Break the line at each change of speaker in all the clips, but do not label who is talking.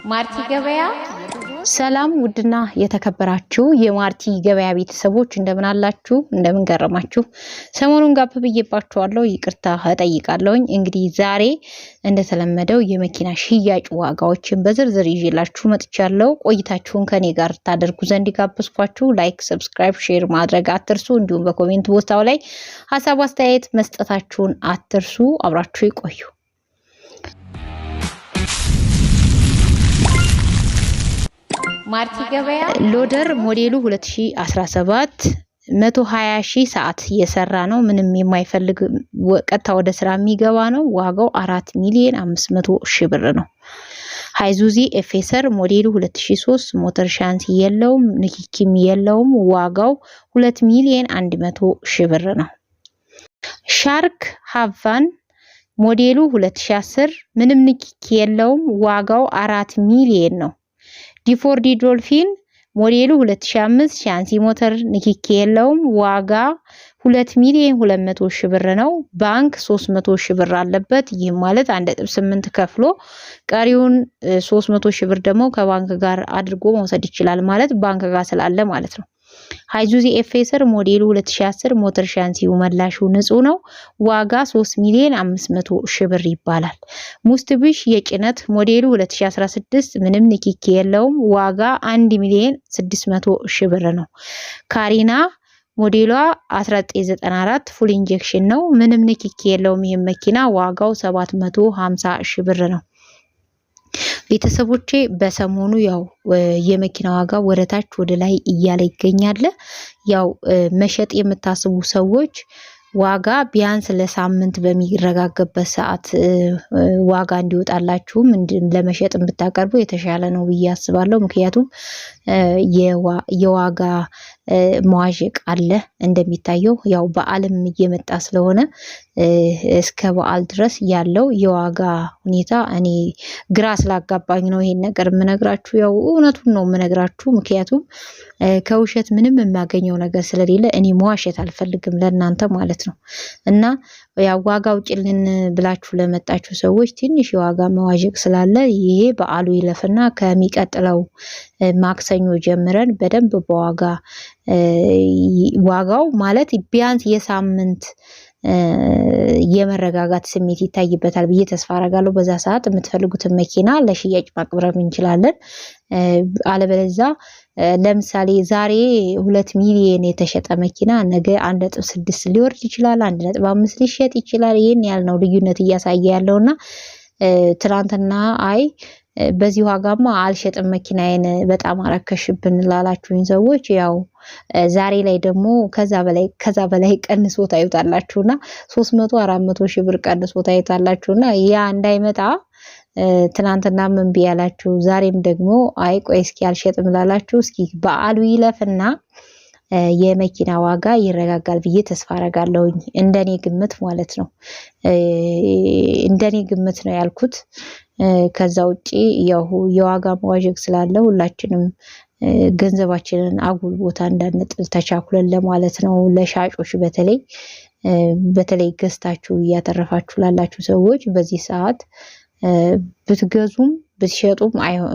ማርቲ ገበያ ሰላም ውድና የተከበራችሁ የማርቲ ገበያ ቤተሰቦች እንደምን አላችሁ እንደምን ገረማችሁ ሰሞኑን ጋፕ ብዬባችኋለሁ ይቅርታ እጠይቃለሁኝ እንግዲህ ዛሬ እንደተለመደው የመኪና ሽያጭ ዋጋዎችን በዝርዝር ይዤላችሁ መጥቻለሁ ቆይታችሁን ከኔ ጋር ታደርጉ ዘንድ ጋብዝኳችሁ ላይክ ሰብስክራይብ ሼር ማድረግ አትርሱ እንዲሁም በኮሜንት ቦታው ላይ ሐሳብ አስተያየት መስጠታችሁን አትርሱ አብራችሁ ይቆዩ ማርቲ ገበያ ሎደር ሞዴሉ 2017 120,000 ሰዓት እየሰራ ነው ምንም የማይፈልግ ቀጥታ ወደ ስራ የሚገባ ነው ዋጋው 4,500,000 ብር ነው ሃይዙዚ ኤፌሰር ሞዴሉ 2003 ሞተር ሻንሲ የለውም ንኪኪም የለውም ዋጋው 2,100,000 ብር ነው ሻርክ ሃቫን ሞዴሉ 2010 ምንም ንኪኪ የለውም ዋጋው 4 ሚሊዮን ነው ዲፎርዲ ዶልፊን ሞዴሉ 2005 ሻንሲ ሞተር ንኪኪ የለውም ዋጋ 2,200,000 ብር ነው ባንክ 300,000 ብር አለበት ይህ ማለት 1.8 ከፍሎ ቀሪውን 300,000 ብር ደግሞ ከባንክ ጋር አድርጎ መውሰድ ይችላል ማለት ባንክ ጋር ስላለ ማለት ነው ሃይዙዚ ኤፌሰር ሞዴሉ 2010 ሞተር ሻንሲው መላሹ ንጹህ ነው ዋጋ 3,500,000 ብር ይባላል ሙስትቢሽ የጭነት ሞዴሉ 2016 ምንም ንኪኪ የለውም ዋጋ 1,600,000 ብር ነው ካሪና ሞዴሏ 1994 ፉል ኢንጀክሽን ነው ምንም ንኪኪ የለውም ይሄ መኪና ዋጋው 750,000 ብር ነው ቤተሰቦቼ በሰሞኑ ያው የመኪና ዋጋ ወደታች ወደ ላይ እያለ ይገኛል ያው መሸጥ የምታስቡ ሰዎች ዋጋ ቢያንስ ለሳምንት በሚረጋገበት ሰዓት ዋጋ እንዲወጣላችሁ ለመሸጥ እንድታቀርቡ የተሻለ ነው ብዬ አስባለሁ ምክንያቱም የዋጋ መዋዠቅ አለ እንደሚታየው ያው በዓለም እየመጣ ስለሆነ እስከ በዓል ድረስ ያለው የዋጋ ሁኔታ እኔ ግራ ስላጋባኝ ነው ይሄን ነገር ምነግራችሁ ያው እውነቱን ነው ምነግራችሁ ምክንያቱም ከውሸት ምንም የሚያገኘው ነገር ስለሌለ እኔ መዋሸት አልፈልግም ለእናንተ ማለት ነው እና ያው ዋጋው ጭልን ብላችሁ ለመጣችሁ ሰዎች ትንሽ የዋጋ መዋዠቅ ስላለ ይሄ በዓሉ ይለፍና ከሚቀጥለው ማክሰኞ ጀምረን በደንብ በዋጋ ዋጋው ማለት ቢያንስ የሳምንት የመረጋጋት ስሜት ይታይበታል ብዬ ተስፋ አደርጋለሁ በዛ ሰዓት የምትፈልጉትን መኪና ለሽያጭ ማቅረብ እንችላለን አለበለዚያ ለምሳሌ ዛሬ 2 ሚሊዮን የተሸጠ መኪና ነገ 1.6 ሊወርድ ይችላል 1.5 ሊሸጥ ይችላል ይሄን ያህል ነው ልዩነት እያሳየ ያለውና ትናንትና አይ በዚህ ዋጋማ አልሸጥም መኪናዬን በጣም አረከሽብን ላላችሁኝ ሰዎች ያው ዛሬ ላይ ደግሞ ከዛ በላይ ቀንሶ ታዩታላችሁና 300-400 ሺህ ብር ቀንሶ ታዩታላችሁና ያ እንዳይመጣ ትናንትና ምን ቢያላችሁ ዛሬም ደግሞ አይ ቆይ እስኪ አልሸጥም ላላችሁ እስኪ በዓሉ ይለፍና የመኪና ዋጋ ይረጋጋል ብዬ ተስፋ አደርጋለሁኝ እንደኔ ግምት ማለት ነው እንደኔ ግምት ነው ያልኩት ከዛ ውጪ ያው የዋጋ መዋዠቅ ስላለ ሁላችንም ገንዘባችንን አጉል ቦታ እንዳንጥል ተቻኩለን ለማለት ነው ለሻጮች በተለይ ገዝታችሁ ያተረፋችሁ ላላችሁ ሰዎች በዚህ ሰዓት ብትገዙም ብትሸጡም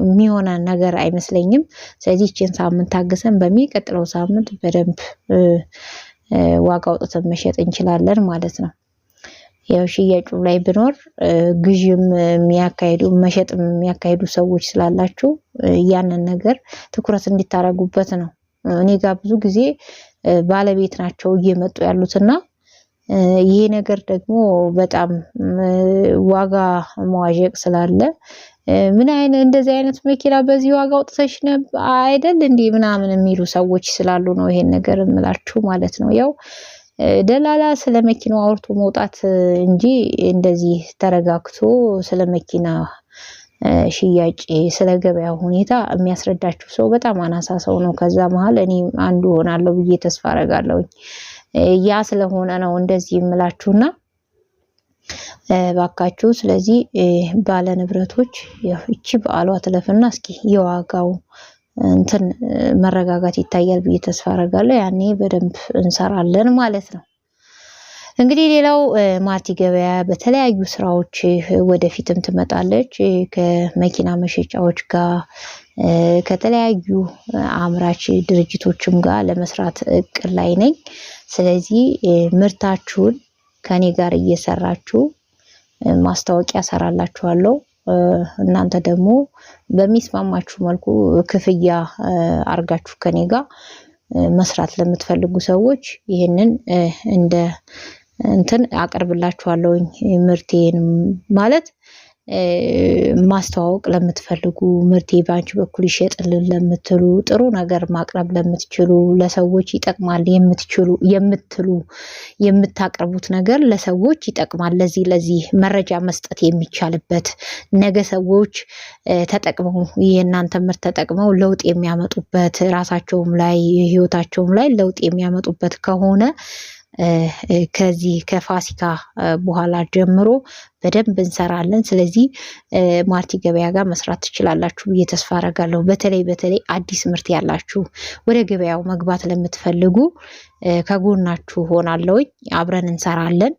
የሚሆነ ነገር አይመስለኝም ስለዚህ እቺን ሳምንት ታገሰን በሚቀጥለው ሳምንት በደንብ ዋጋ አውጥተን መሸጥ እንችላለን ማለት ነው ያው ሽያጩ ላይ ብኖር ግዥም የሚያካሂዱ መሸጥም የሚያካሂዱ ሰዎች ስላላችሁ ያንን ነገር ትኩረት እንዲታረጉበት ነው እኔ ጋር ብዙ ጊዜ ባለቤት ናቸው እየመጡ ያሉትና ይሄ ነገር ደግሞ በጣም ዋጋ መዋዠቅ ስላለ ምን አይነት እንደዚህ አይነት መኪና በዚህ ዋጋ አውጥተሽ አይደል እንዴ ምናምን የሚሉ ሰዎች ስላሉ ነው ይሄን ነገር እምላችሁ ማለት ነው ያው ደላላ ስለመኪናው አውርቶ መውጣት እንጂ እንደዚህ ተረጋግቶ ስለመኪና ሽያጭ ስለገበያው ሁኔታ የሚያስረዳችሁ ሰው በጣም አናሳ ሰው ነው ከዛ መሃል እኔ አንዱ ሆናለሁ ብዬ ተስፋ አደርጋለሁ ያ ስለሆነ ነው እንደዚህ እምላችሁና ባካችሁ ስለዚህ ባለ ንብረቶች እቺ በዓሏ ተለፈና እስኪ የዋጋው እንትን መረጋጋት ይታያል ብዬ ተስፋ አደርጋለሁ። ያኔ በደንብ እንሰራለን ማለት ነው። እንግዲህ ሌላው ማርቲ ገበያ በተለያዩ ስራዎች ወደፊትም ትመጣለች ከመኪና መሸጫዎች ጋር ከተለያዩ አምራች ድርጅቶችም ጋር ለመስራት እቅድ ላይ ነኝ። ስለዚህ ምርታችሁን ከኔ ጋር እየሰራችሁ ማስታወቂያ ሰራላችኋለሁ። እናንተ ደግሞ በሚስማማችሁ መልኩ ክፍያ አርጋችሁ ከኔ ጋር መስራት ለምትፈልጉ ሰዎች ይሄንን እንደ እንትን አቀርብላችኋለሁኝ። ምርቴን ማለት ማስተዋወቅ ለምትፈልጉ ምርቴ ባንቺ በኩል ይሸጥልን ለምትሉ ጥሩ ነገር ማቅረብ ለምትችሉ ለሰዎች ይጠቅማል የምትሉ የምታቀርቡት ነገር ለሰዎች ይጠቅማል ለዚህ መረጃ መስጠት የሚቻልበት ነገ ሰዎች ተጠቅመው የእናንተ ምርት ተጠቅመው ለውጥ የሚያመጡበት ራሳቸውም ላይ ህይወታቸውም ላይ ለውጥ የሚያመጡበት ከሆነ ከዚህ ከፋሲካ በኋላ ጀምሮ በደንብ እንሰራለን። ስለዚህ ማርቲ ገበያ ጋር መስራት ትችላላችሁ ብዬ ተስፋ አደርጋለሁ። በተለይ አዲስ ምርት ያላችሁ ወደ ገበያው መግባት ለምትፈልጉ ከጎናችሁ ሆናለሁኝ። አብረን እንሰራለን።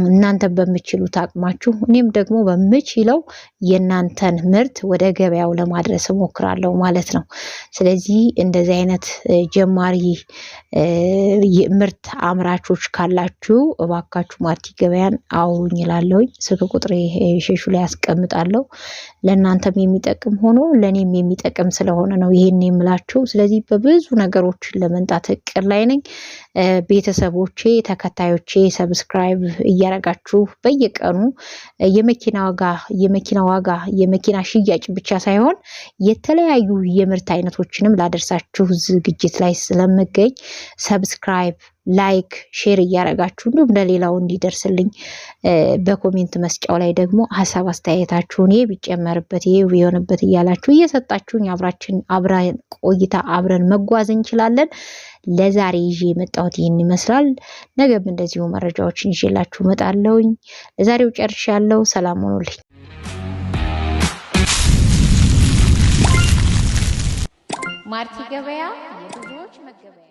እናንተ በምትችሉት አቅማችሁ እኔም ደግሞ በምችለው የእናንተን ምርት ወደ ገበያው ለማድረስ እሞክራለሁ ማለት ነው። ስለዚህ እንደዚህ አይነት ጀማሪ ምርት አምራቾች ካላችሁ እባካችሁ ማርቲ ገበያን አውሩኝ እላለሁኝ። ስልክ ቁጥሬ ሼሹ ላይ አስቀምጣለሁ። ለእናንተም የሚጠቅም ሆኖ ለኔም የሚጠቅም ስለሆነ ነው ይሄን የምላችሁ። ስለዚህ በብዙ ነገሮችን ለመንጣት እቅድ ላይ ነኝ። ቤተሰቦቼ ተከታዮቼ ሰብስክራይብ እያረጋችሁ በየቀኑ የመኪና ዋጋ የመኪና ሽያጭ ብቻ ሳይሆን የተለያዩ የምርት አይነቶችንም ላደርሳችሁ ዝግጅት ላይ ስለምገኝ ሰብስክራይብ ላይክ ሼር እያረጋችሁ እንዲሁም ለሌላው እንዲደርስልኝ በኮሜንት መስጫው ላይ ደግሞ ሀሳብ አስተያየታችሁን ይሄ ቢጨመርበት ይሄ ቢሆንበት እያላችሁ እየሰጣችሁኝ አብረን ቆይታ አብረን መጓዝ እንችላለን። ለዛሬ ይዤ የመጣሁት ይህን ይመስላል። ነገም እንደዚሁ መረጃዎችን ይዤላችሁ እመጣለሁኝ። ለዛሬው ጨርሻለሁ። ሰላም ሆኑልኝ። ማርቲ ገበያ የብዙዎች መገበያ